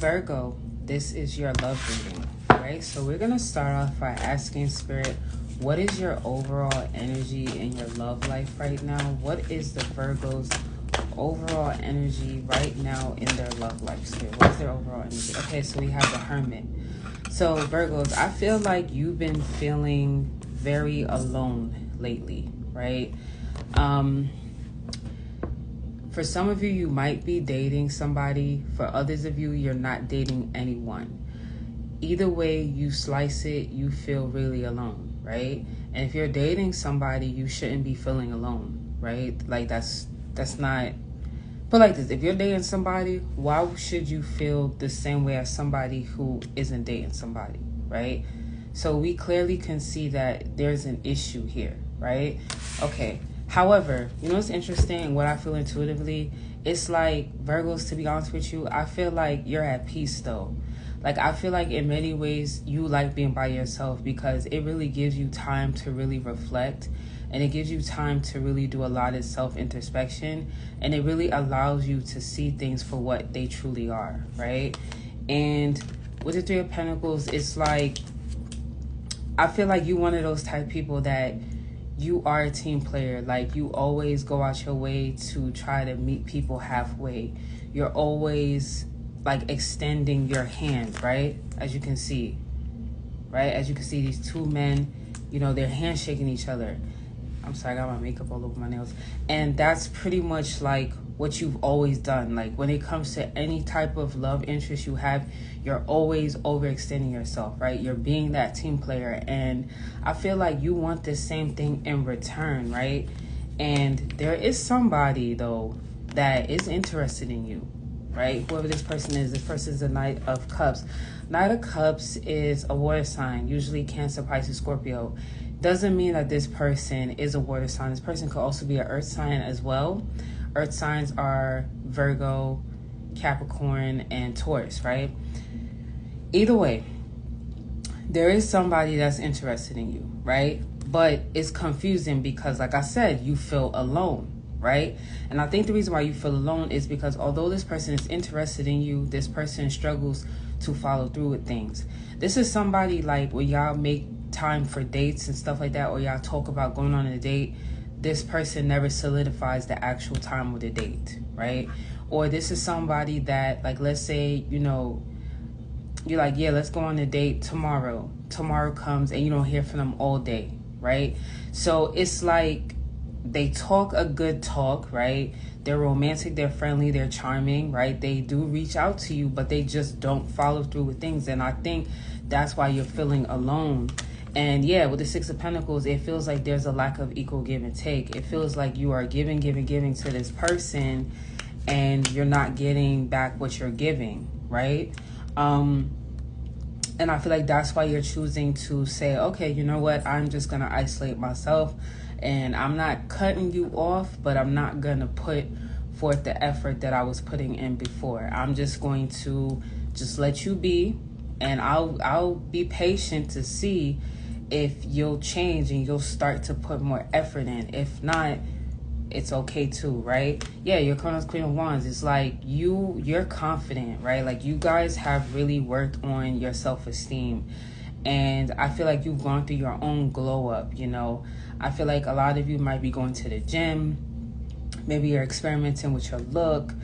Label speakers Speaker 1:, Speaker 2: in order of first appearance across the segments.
Speaker 1: Virgo, this is your love reading, right? So we're going to start off by asking Spirit, what is your overall energy in your love life right now? What is the Virgo's overall energy right now in their love life, Spirit? What's their overall energy? Okay, so we have the Hermit. So Virgos, I feel like you've been feeling very alone lately, right? For some of you, you might be dating somebody. For others of you, you're not dating anyone. Either way you slice it, you feel really alone, right? And if you're dating somebody, you shouldn't be feeling alone, right? Like that's not, but like this, if you're dating somebody, why should you feel the same way as somebody who isn't dating somebody, right? So we clearly can see that there's an issue here, right? Okay. However, you know what's interesting and what I feel intuitively? It's like, Virgos, to be honest with you, I feel like you're at peace though. Like, I feel like in many ways you like being by yourself because it really gives you time to really reflect, and it gives you time to really do a lot of self-introspection, and it really allows you to see things for what they truly are, right? And with the Three of Pentacles, it's like, I feel like you're one of those type of people that you are a team player. Like, you always go out your way to try to meet people halfway. You're always like extending your hand, right? As you can see, right? As you can see, these two men, you know, they're handshaking each other. I'm sorry, I got my makeup all over my nails. And that's pretty much like what you've always done. Like, when it comes to any type of love interest you have, you're always overextending yourself, right? You're being that team player. And I feel like you want the same thing in return, right? And there is somebody, though, that is interested in you, right? Whoever this person is the Knight of Cups. Knight of Cups is a water sign, usually Cancer, Pisces, Scorpio. Doesn't mean that this person is a water sign. This person could also be an earth sign as well. Earth signs are Virgo, Capricorn, and Taurus, right? Either way, there is somebody that's interested in you, right? But it's confusing because, like I said, you feel alone, right? And I think the reason why you feel alone is because although this person is interested in you, this person struggles to follow through with things. This is somebody like when y'all make time for dates and stuff like that, or y'all talk about going on a date, this person never solidifies the actual time of the date, right? Or this is somebody that, like, let's say, you know, you're like, yeah, let's go on a date tomorrow. Tomorrow comes and you don't hear from them all day, right? So it's like they talk a good talk, right? They're romantic, they're friendly, they're charming, right? They do reach out to you, but they just don't follow through with things. And I think that's why you're feeling alone. And yeah, with the Six of Pentacles, it feels like there's a lack of equal give and take. It feels like you are giving to this person and you're not getting back what you're giving, right? And I feel like that's why you're choosing to say, okay, you know what? I'm just going to isolate myself and I'm not cutting you off, but I'm not going to put forth the effort that I was putting in before. I'm just going to just let you be, and I'll be patient to see if you'll change and you'll start to put more effort in. If not, it's okay too, right? Yeah, you're Queen of Wands. It's like you're confident, right? Like, you guys have really worked on your self-esteem. And I feel like you've gone through your own glow up, you know. I feel like a lot of you might be going to the gym. Maybe you're experimenting with your look.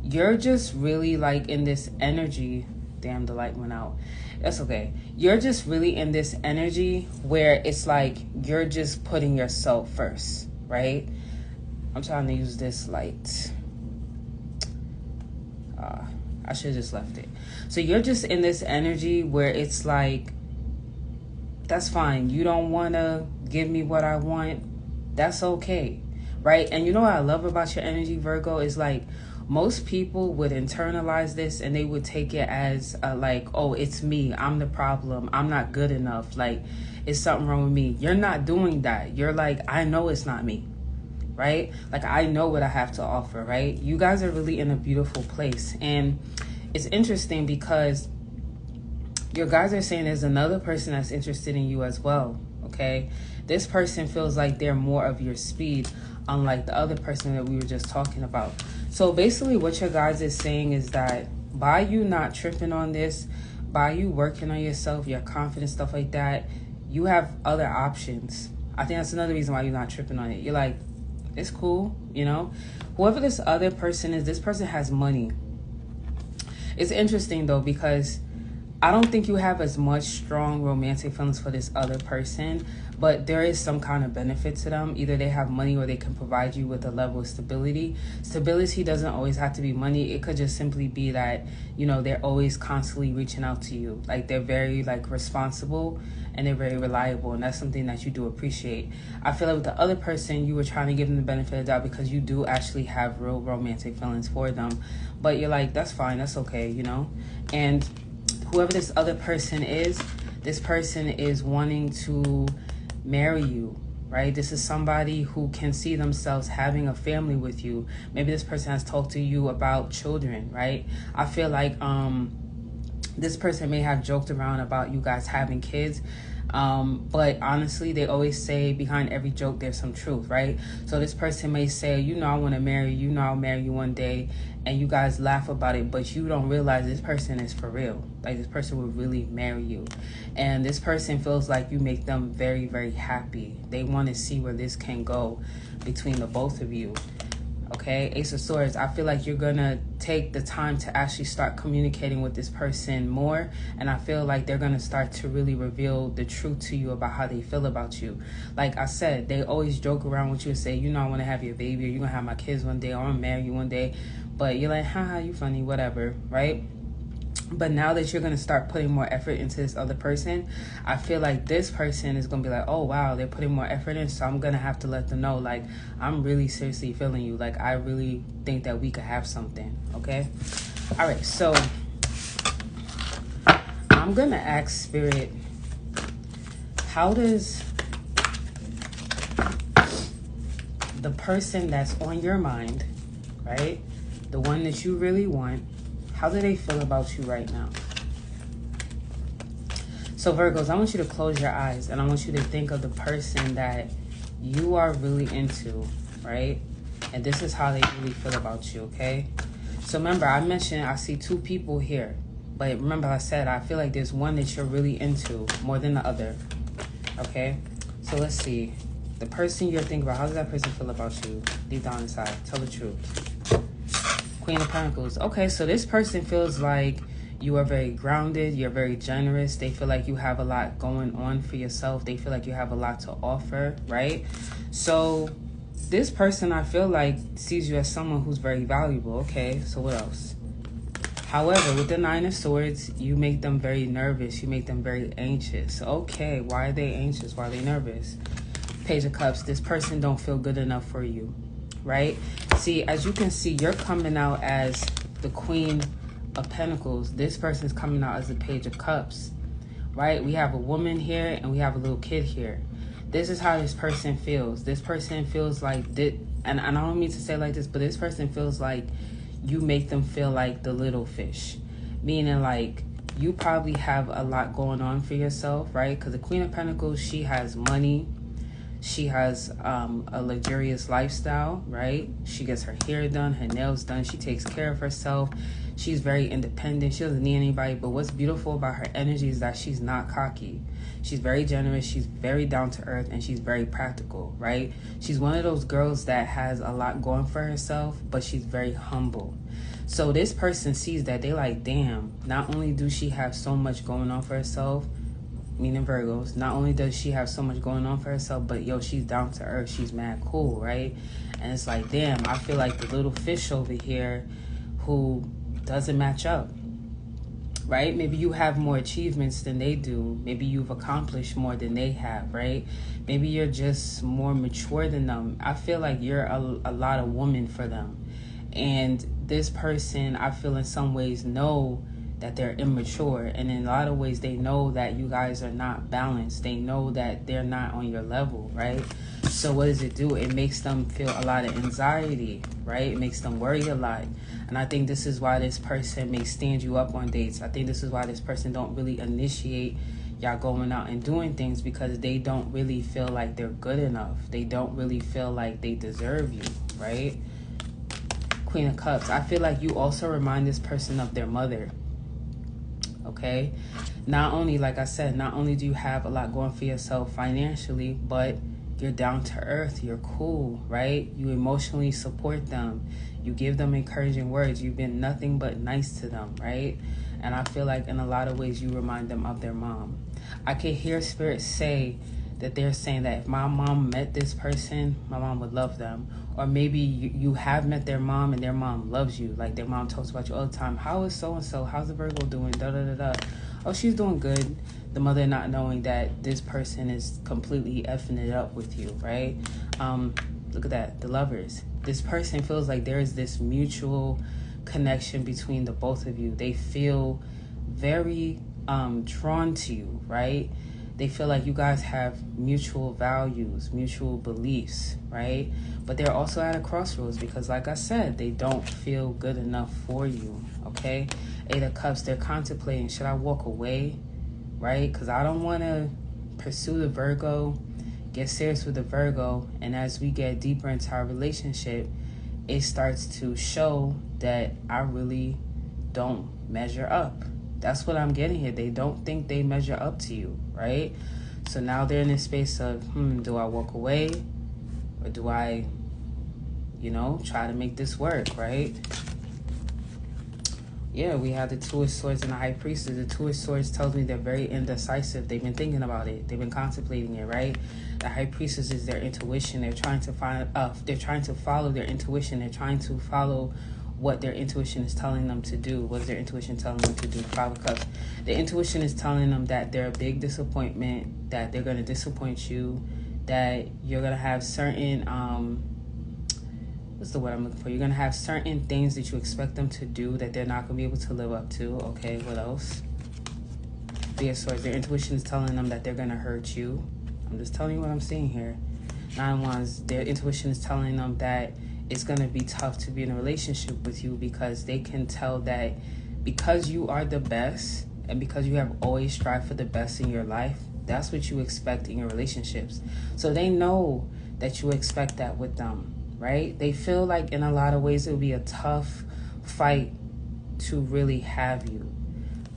Speaker 1: You're just really like in this energy. Damn, the light went out. That's okay. You're just really in this energy where it's like you're just putting yourself first, right? I'm trying to use this light. I should have just left it. So you're just in this energy where it's like, that's fine. You don't want to give me what I want. That's okay, right? And you know what I love about your energy, Virgo, is like, most people would internalize this and they would take it as like, oh, it's me. I'm the problem. I'm not good enough. Like, it's something wrong with me. You're not doing that. You're like, I know it's not me, right? Like, I know what I have to offer, right? You guys are really in a beautiful place. And it's interesting because your guys are saying there's another person that's interested in you as well, okay? This person feels like they're more of your speed, unlike the other person that we were just talking about. So basically what your guys is saying is that by you not tripping on this, by you working on yourself, your confidence, stuff like that, you have other options. I think that's another reason why you're not tripping on it. You're like, it's cool, you know? Whoever this other person is, this person has money. It's interesting, though, because I don't think you have as much strong romantic feelings for this other person, but there is some kind of benefit to them. Either they have money or they can provide you with a level of stability. Stability doesn't always have to be money. It could just simply be that, you know, they're always constantly reaching out to you. Like, they're very, like, responsible and they're very reliable, and that's something that you do appreciate. I feel like with the other person, you were trying to give them the benefit of the doubt because you do actually have real romantic feelings for them. But you're like, that's fine, that's okay, you know? And whoever this other person is, this person is wanting to marry you, right? This is somebody who can see themselves having a family with you. Maybe this person has talked to you about children, right? I feel like this person may have joked around about you guys having kids, but honestly, they always say behind every joke there's some truth, right? So this person may say, you know, I want to marry you, you know, I'll marry you one day, and you guys laugh about it, but you don't realize this person is for real. Like, this person will really marry you, and this person feels like you make them very, very happy. They want to see where this can go between the both of you. Okay, Ace of Swords, I feel like you're gonna take the time to actually start communicating with this person more, and I feel like they're gonna start to really reveal the truth to you about how they feel about you. Like I said, they always joke around with you and say, you know, I want to have your baby, or you're gonna have my kids one day, or I'm gonna marry you one day, but you're like, haha, you funny, whatever, right? But now that you're going to start putting more effort into this other person, I feel like this person is going to be like, oh, wow, they're putting more effort in. So I'm going to have to let them know, like, I'm really seriously feeling you. Like, I really think that we could have something. Okay. All right. So I'm going to ask Spirit, how does the person that's on your mind, right, the one that you really want, how do they feel about you right now? So Virgos, I want you to close your eyes and I want you to think of the person that you are really into, right? And this is how they really feel about you, okay? So remember, I mentioned I see two people here. But remember I said I feel like there's one that you're really into more than the other, okay? So let's see. The person you're thinking about, how does that person feel about you? Deep down inside, tell the truth. Queen of Pentacles. Okay, so this person feels like you are very grounded. You're very generous. They feel like you have a lot going on for yourself. They feel like you have a lot to offer, right? So this person, I feel like, sees you as someone who's very valuable. Okay, so what else? However, with the Nine of Swords, you make them very nervous. You make them very anxious. Okay, why are they anxious? Why are they nervous? Page of Cups. This person don't feel good enough for you, right? See, as you can see, you're coming out as the Queen of Pentacles. This person's coming out as the Page of Cups, right? We have a woman here and we have a little kid here. This is how this person feels. This person feels like this, and I don't mean to say it like this, but this person feels like you make them feel like the little fish, meaning like you probably have a lot going on for yourself, right? Because the Queen of Pentacles, she has money. She has a luxurious lifestyle, right? She gets her hair done, her nails done. She takes care of herself. She's very independent. She doesn't need anybody. But what's beautiful about her energy is that she's not cocky. She's very generous. She's very down to earth, and she's very practical, right? She's one of those girls that has a lot going for herself, but she's very humble. So this person sees that. They like, damn, not only do she have so much going on for herself, meaning Virgos, not only does she have so much going on for herself, but yo, she's down to earth. She's mad cool, right? And it's like, damn, I feel like the little fish over here who doesn't match up, right? Maybe you have more achievements than they do. Maybe you've accomplished more than they have, right? Maybe you're just more mature than them. I feel like you're a lot of woman for them. And this person, I feel in some ways, know that they're immature, and in a lot of ways they know that you guys are not balanced. They know that they're not on your level, right? So what does it do? It makes them feel a lot of anxiety, right? It makes them worry a lot. And I think this is why this person may stand you up on dates. I think this is why this person don't really initiate y'all going out and doing things, because they don't really feel like they're good enough. They don't really feel like they deserve you, right? Queen of Cups, I feel like you also remind this person of their mother. Okay? Not only, like I said, not only do you have a lot going for yourself financially, but you're down to earth. You're cool, right? You emotionally support them. You give them encouraging words. You've been nothing but nice to them, right? And I feel like in a lot of ways you remind them of their mom. I can hear Spirit say that they're saying that if my mom met this person, my mom would love them. Or maybe you have met their mom and their mom loves you. Like their mom talks about you all the time. How is so-and-so? How's the Virgo doing? Da-da-da-da. Oh, she's doing good. The mother not knowing that this person is completely effing it up with you, right? Look at that, the Lovers. This person feels like there is this mutual connection between the both of you. They feel very drawn to you, right? They feel like you guys have mutual values, mutual beliefs, right? But they're also at a crossroads because, like I said, they don't feel good enough for you, okay? Eight of Cups, they're contemplating, should I walk away, right? Because I don't want to pursue the Virgo, get serious with the Virgo, and as we get deeper into our relationship, it starts to show that I really don't measure up. That's what I'm getting here. They don't think they measure up to you, right? So now they're in this space of, do I walk away? Or do I, try to make this work, right? Yeah, we have the Two of Swords and the High Priestess. The Two of Swords tells me they're very indecisive. They've been thinking about it. They've been contemplating it, right? The High Priestess is their intuition. They're trying to they're trying to follow their intuition. They're trying to follow what their intuition is telling them to do. What is their intuition telling them to do? Five of Cups. The intuition is telling them that they're a big disappointment, that they're going to disappoint you, that you're going to have certain, what's the word I'm looking for? You're going to have certain things that you expect them to do that they're not going to be able to live up to. Okay, what else? Three of Swords. Their intuition is telling them that they're going to hurt you. I'm just telling you what I'm seeing here. Nine of Wands. Their intuition is telling them that it's going to be tough to be in a relationship with you because they can tell that because you are the best and because you have always strived for the best in your life, that's what you expect in your relationships. So they know that you expect that with them, right? They feel like in a lot of ways it will be a tough fight to really have you.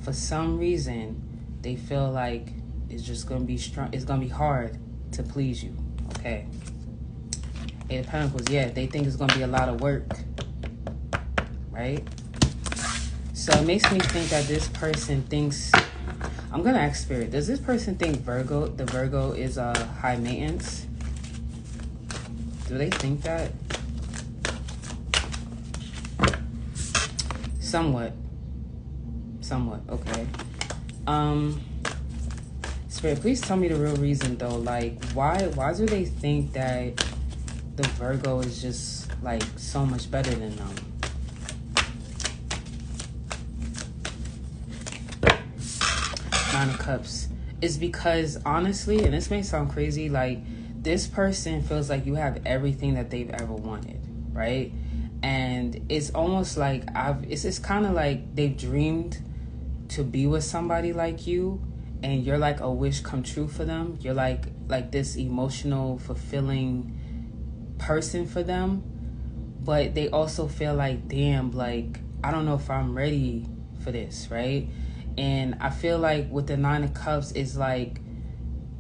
Speaker 1: For some reason, they feel like it's just going to be strong. It's going to be hard to please you, okay? Eight of Pentacles, yeah, they think it's going to be a lot of work, right? So it makes me think that this person thinks, I'm going to ask Spirit, does this person think the Virgo is high maintenance? Do they think that? Somewhat, okay. Spirit, please tell me the real reason though. Like, why do they think that the Virgo is just like so much better than them? Nine of Cups. It's because honestly, and this may sound crazy, like this person feels like you have everything that they've ever wanted, right? And it's almost like it's kind of like they've dreamed to be with somebody like you, and you're like a wish come true for them. You're like this emotional, fulfilling person for them, but they also feel like, damn, like I don't know if I'm ready for this, right? And I feel like with the Nine of Cups is like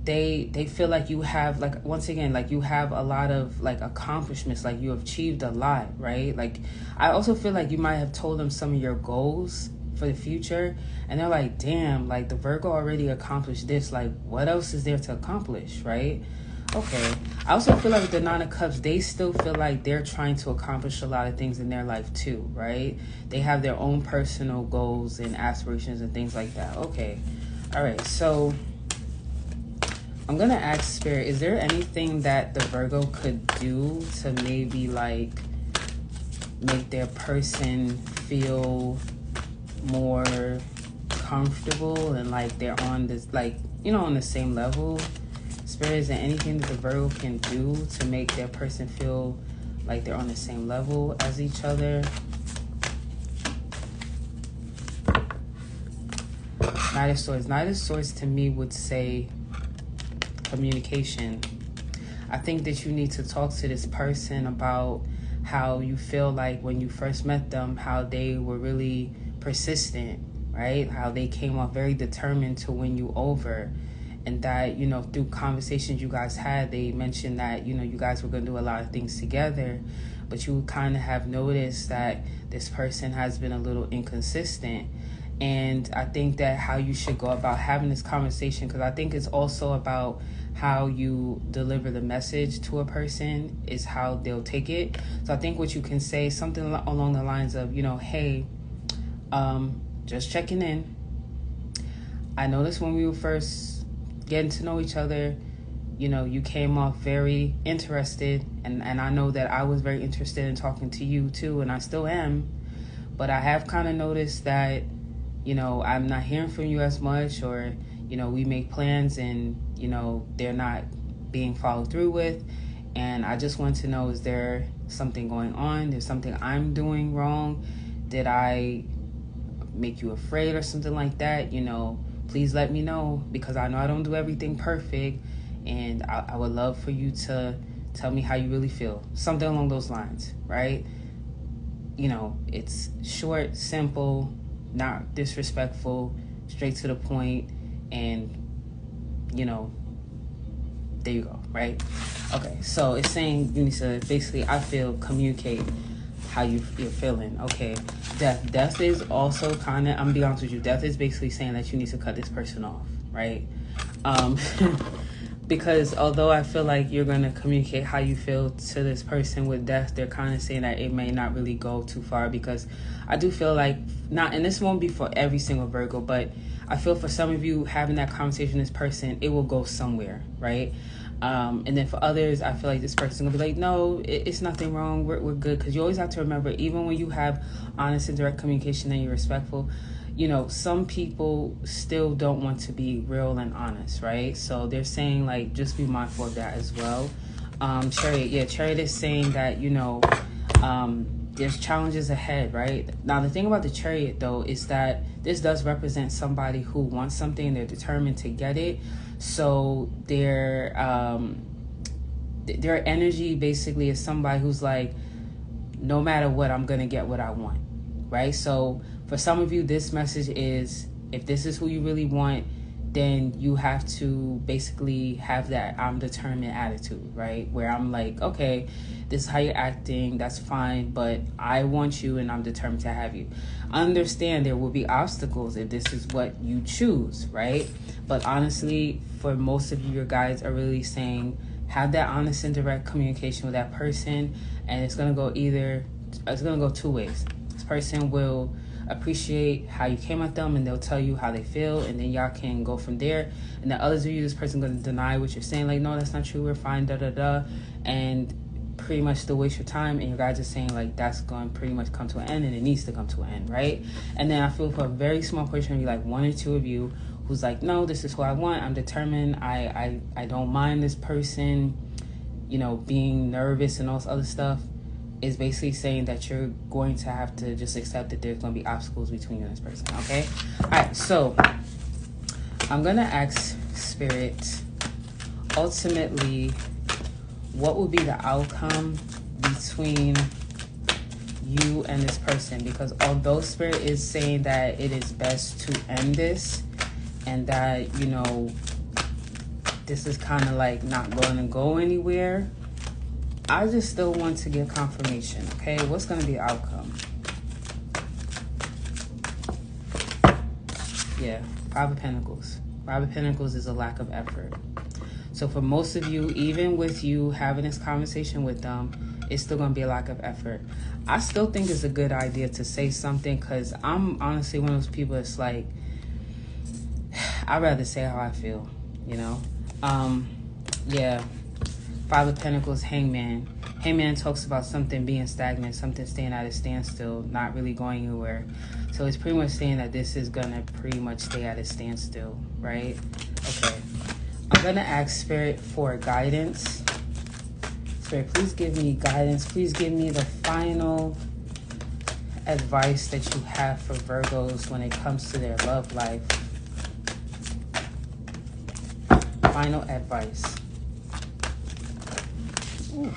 Speaker 1: they feel like you have, like, once again, like you have a lot of like accomplishments, like you have achieved a lot, right? Like I also feel like you might have told them some of your goals for the future, and they're like, damn, like the Virgo already accomplished this, like what else is there to accomplish, right? Okay. I also feel like with the Nine of Cups, they still feel like they're trying to accomplish a lot of things in their life too, right? They have their own personal goals and aspirations and things like that. Okay. All right. So I'm going to ask Spirit, is there anything that the Virgo could do to maybe like make their person feel more comfortable and like they're on this, like, on the same level? Spirit, is there anything that the Virgo can do to make their person feel like they're on the same level as each other? Knight of Swords. Knight of Swords to me would say communication. I think that you need to talk to this person about how you feel like when you first met them, how they were really persistent, right? How they came off very determined to win you over. And that, you know, through conversations you guys had, they mentioned that, you know, you guys were going to do a lot of things together, but you kind of have noticed that this person has been a little inconsistent. And I think that how you should go about having this conversation, because I think it's also about how you deliver the message to a person is how they'll take it. So I think what you can say, something along the lines of, you know, hey, just checking in. I noticed when we were first getting to know each other, you know, you came off very interested, and I know that I was very interested in talking to you too, and I still am, but I have kind of noticed that, you know, I'm not hearing from you as much, or, you know, we make plans and, you know, they're not being followed through with. And I just want to know, is there something going on? There's something I'm doing wrong? Did I make you afraid or something like that? You know, please let me know, because I know I don't do everything perfect. And I would love for you to tell me how you really feel. Something along those lines, right? You know, it's short, simple, not disrespectful, straight to the point, and, you know, there you go, right? Okay, so it's saying you need to basically, I feel, communicate how you're feeling. Okay, death is also kind of, I'm gonna be honest with you, death is basically saying that you need to cut this person off, right? Because although I feel like you're going to communicate how you feel to this person, with death, they're kind of saying that it may not really go too far, because I do feel like, not, and this won't be for every single Virgo, but I feel for some of you having that conversation with this person, it will go somewhere, right? And then for others, I feel like this person will be like, no, it's nothing wrong, we're good. Because you always have to remember, even when you have honest and direct communication and you're respectful, you know, some people still don't want to be real and honest, right? So they're saying, like, just be mindful of that as well. Chariot is saying that, you know, there's challenges ahead, right? Now, the thing about the Chariot, though, is that this does represent somebody who wants something and they're determined to get it. So their energy basically is somebody who's like, no matter what, I'm going to get what I want, right? So for some of you, this message is, if this is who you really want, then you have to basically have that I'm determined attitude, right? Where I'm like, okay, this is how you're acting, that's fine, but I want you and I'm determined to have you. Understand there will be obstacles if this is what you choose, right? But honestly, for most of you, your guides are really saying, have that honest and direct communication with that person, and it's going to go two ways. This person will appreciate how you came at them, and they'll tell you how they feel, and then y'all can go from there. And the others of you, this person going to deny what you're saying, like, no, that's not true, we're fine, and pretty much still waste your time. And your guys are saying, like, that's going to pretty much come to an end, and it needs to come to an end, right? And then I feel for a very small portion of you, like one or two of you, who's like, no, this is who I want, I'm determined, I don't mind this person, you know, being nervous and all this other stuff, is basically saying that you're going to have to just accept that there's going to be obstacles between you and this person, okay? All right, so I'm going to ask Spirit, ultimately, what will be the outcome between you and this person? Because although Spirit is saying that it is best to end this, and that, you know, this is kind of like not going to go anywhere, I just still want to get confirmation, okay? What's going to be the outcome? Yeah, Five of Pentacles. Five of Pentacles is a lack of effort. So for most of you, even with you having this conversation with them, it's still going to be a lack of effort. I still think it's a good idea to say something, because I'm honestly one of those people that's like, I'd rather say how I feel, you know? Yeah. Five of Pentacles, Hangman. Hangman talks about something being stagnant, something staying at a standstill, not really going anywhere. So it's pretty much saying that this is going to pretty much stay at a standstill, right? Okay. I'm going to ask Spirit for guidance. Spirit, please give me guidance. Please give me the final advice that you have for Virgos when it comes to their love life. Final advice. Ooh.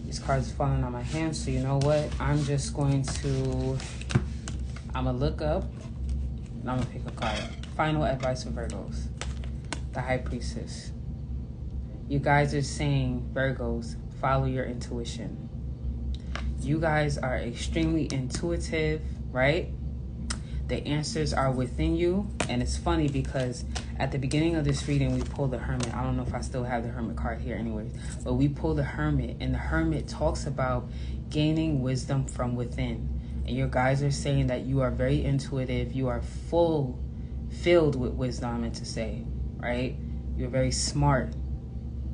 Speaker 1: It's cards falling on my hand, so you know what? I'm going to look up, and I'm going to pick a card. Final advice for Virgos. The High Priestess. You guys are saying, Virgos, follow your intuition. You guys are extremely intuitive, right? The answers are within you. And it's funny because at the beginning of this reading, we pulled the Hermit. I don't know if I still have the Hermit card here anyways. But we pulled the Hermit. And the Hermit talks about gaining wisdom from within. And your guys are saying that you are very intuitive. You are filled with wisdom, I meant to say, right? You're very smart.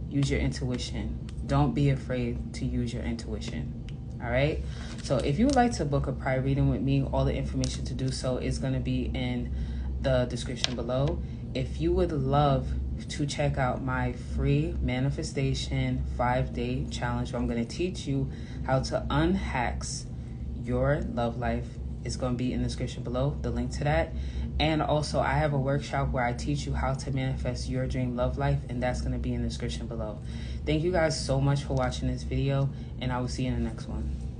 Speaker 1: Use your intuition. Don't be afraid to use your intuition. All right. So if you would like to book a private reading with me, all the information to do so is going to be in the description below. If you would love to check out my free manifestation 5-day challenge, where I'm going to teach you how to unhex your love life, it's going to be in the description below, the link to that. And also I have a workshop where I teach you how to manifest your dream love life, and that's going to be in the description below. Thank you guys so much for watching this video, and I will see you in the next one.